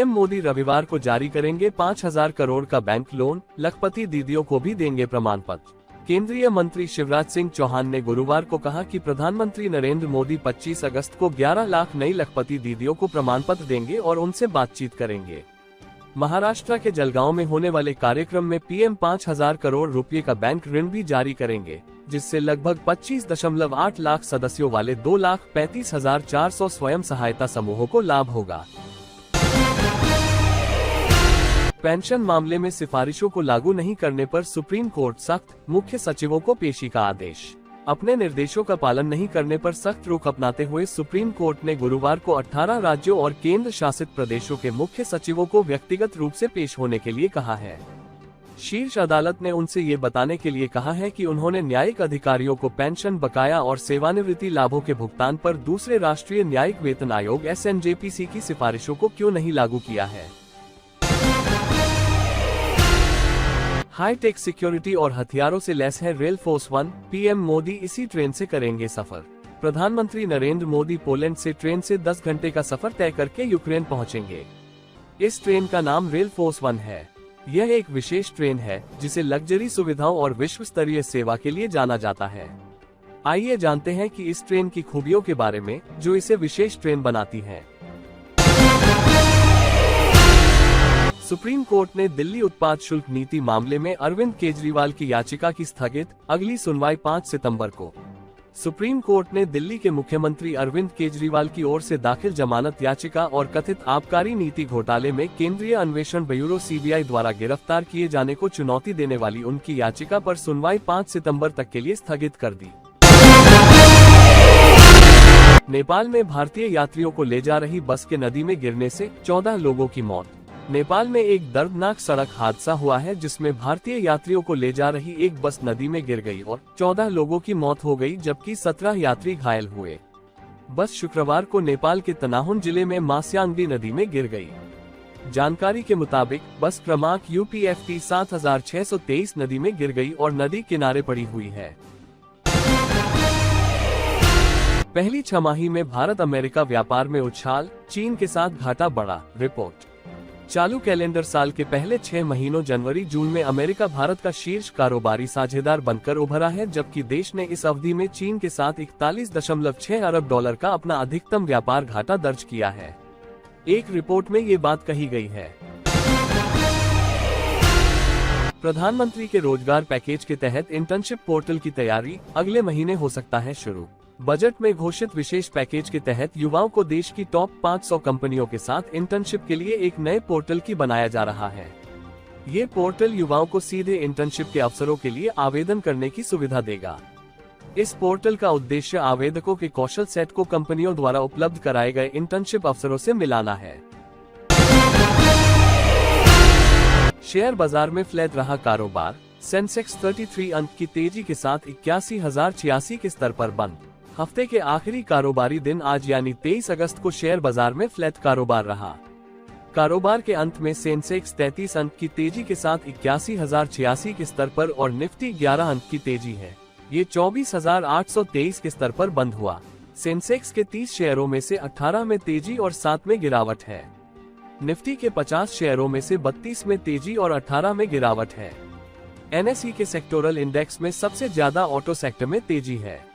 PM Modi रविवार को जारी करेंगे 5,000 करोड़ का बैंक लोन, लखपति दीदियों को भी देंगे प्रमाण पत्र। केंद्रीय मंत्री शिवराज सिंह चौहान ने गुरुवार को कहा कि प्रधानमंत्री नरेंद्र मोदी 25 अगस्त को 11 लाख नई लखपति दीदियों को प्रमाण पत्र देंगे और उनसे बातचीत करेंगे। महाराष्ट्र के जलगांव में होने वाले कार्यक्रम में पीएम 5,000 करोड़ रुपए का बैंक ऋण भी जारी करेंगे, जिससे लगभग 25.8 लाख सदस्यों वाले 2,35,400 स्वयं सहायता समूहों को लाभ होगा। पेंशन मामले में सिफारिशों को लागू नहीं करने पर सुप्रीम कोर्ट सख्त, मुख्य सचिवों को पेशी का आदेश। अपने निर्देशों का पालन नहीं करने पर सख्त रुख अपनाते हुए सुप्रीम कोर्ट ने गुरुवार को 18 राज्यों और केंद्र शासित प्रदेशों के मुख्य सचिवों को व्यक्तिगत रूप से पेश होने के लिए कहा है। शीर्ष अदालत ने उनसे ये बताने के लिए कहा है कि उन्होंने न्यायिक अधिकारियों को पेंशन बकाया और सेवानिवृत्ति लाभों के भुगतान पर दूसरे राष्ट्रीय न्यायिक वेतन आयोग SNJPC की सिफारिशों को क्यों नहीं लागू किया है। हाईटेक सिक्योरिटी और हथियारों से लैस है रेल फोर्स 1, पीएम मोदी इसी ट्रेन से करेंगे सफर। प्रधानमंत्री नरेंद्र मोदी पोलैंड से ट्रेन से 10 घंटे का सफर तय करके यूक्रेन पहुंचेंगे। इस ट्रेन का नाम रेल फोर्स 1 है। यह एक विशेष ट्रेन है जिसे लग्जरी सुविधाओं और विश्व स्तरीय सेवा के लिए जाना जाता है। आइए जानते हैं कि इस ट्रेन की खूबियों के बारे में जो इसे विशेष ट्रेन बनाती है। सुप्रीम कोर्ट ने दिल्ली उत्पाद शुल्क नीति मामले में अरविंद केजरीवाल की याचिका की स्थगित, अगली सुनवाई 5 सितंबर को। सुप्रीम कोर्ट ने दिल्ली के मुख्यमंत्री अरविंद केजरीवाल की ओर से दाखिल जमानत याचिका और कथित आबकारी नीति घोटाले में केंद्रीय अन्वेषण ब्यूरो CBI द्वारा गिरफ्तार किए जाने को चुनौती देने वाली उनकी याचिका पर सुनवाई 5 सितंबर तक के लिए स्थगित कर दी। नेपाल में भारतीय यात्रियों को ले जा रही बस के नदी में गिरने से 14 लोगों की मौत। नेपाल में एक दर्दनाक सड़क हादसा हुआ है जिसमें भारतीय यात्रियों को ले जा रही एक बस नदी में गिर गई और 14 लोगों की मौत हो गई जबकि 17 यात्री घायल हुए। बस शुक्रवार को नेपाल के तनाहुन जिले में मास्यांगदी नदी में गिर गई। जानकारी के मुताबिक बस क्रमांक UPFT 7623 नदी में गिर गई और नदी किनारे पड़ी हुई है। पहली छमाही में भारत अमेरिका व्यापार में उछाल, चीन के साथ घाटा बढ़ा। रिपोर्ट। चालू कैलेंडर साल के पहले 6 महीनों जनवरी जून में अमेरिका भारत का शीर्ष कारोबारी साझेदार बनकर उभरा है, जबकि देश ने इस अवधि में चीन के साथ 41.6 अरब डॉलर का अपना अधिकतम व्यापार घाटा दर्ज किया है। एक रिपोर्ट में ये बात कही गई है। प्रधानमंत्री के रोजगार पैकेज के तहत इंटर्नशिप पोर्टल की तैयारी अगले महीने हो सकता है शुरू। बजट में घोषित विशेष पैकेज के तहत युवाओं को देश की टॉप 500 कंपनियों के साथ इंटर्नशिप के लिए एक नए पोर्टल की बनाया जा रहा है। ये पोर्टल युवाओं को सीधे इंटर्नशिप के अवसरों के लिए आवेदन करने की सुविधा देगा। इस पोर्टल का उद्देश्य आवेदकों के कौशल सेट को कंपनियों द्वारा उपलब्ध कराए गए इंटर्नशिप अवसरों से मिलाना है। शेयर बाजार में फ्लैट रहा कारोबार, सेंसेक्स 33 अंक की तेजी के साथ 81,086 के स्तर पर बंद। हफ्ते के आखिरी कारोबारी दिन आज यानी 23 अगस्त को शेयर बाजार में फ्लैट कारोबार रहा। कारोबार के अंत में सेंसेक्स 33 अंक की तेजी के साथ 81,086 के स्तर पर और निफ्टी 11 अंक की तेजी है। ये 24,823 के स्तर पर बंद हुआ। सेंसेक्स के 30 शेयरों में से 18 में तेजी और 7 में गिरावट है। निफ्टी के 50 शेयरों में से 32 में तेजी और 18 में गिरावट है। NSE के सेक्टोरल इंडेक्स में सबसे ज्यादा ऑटो सेक्टर में तेजी है।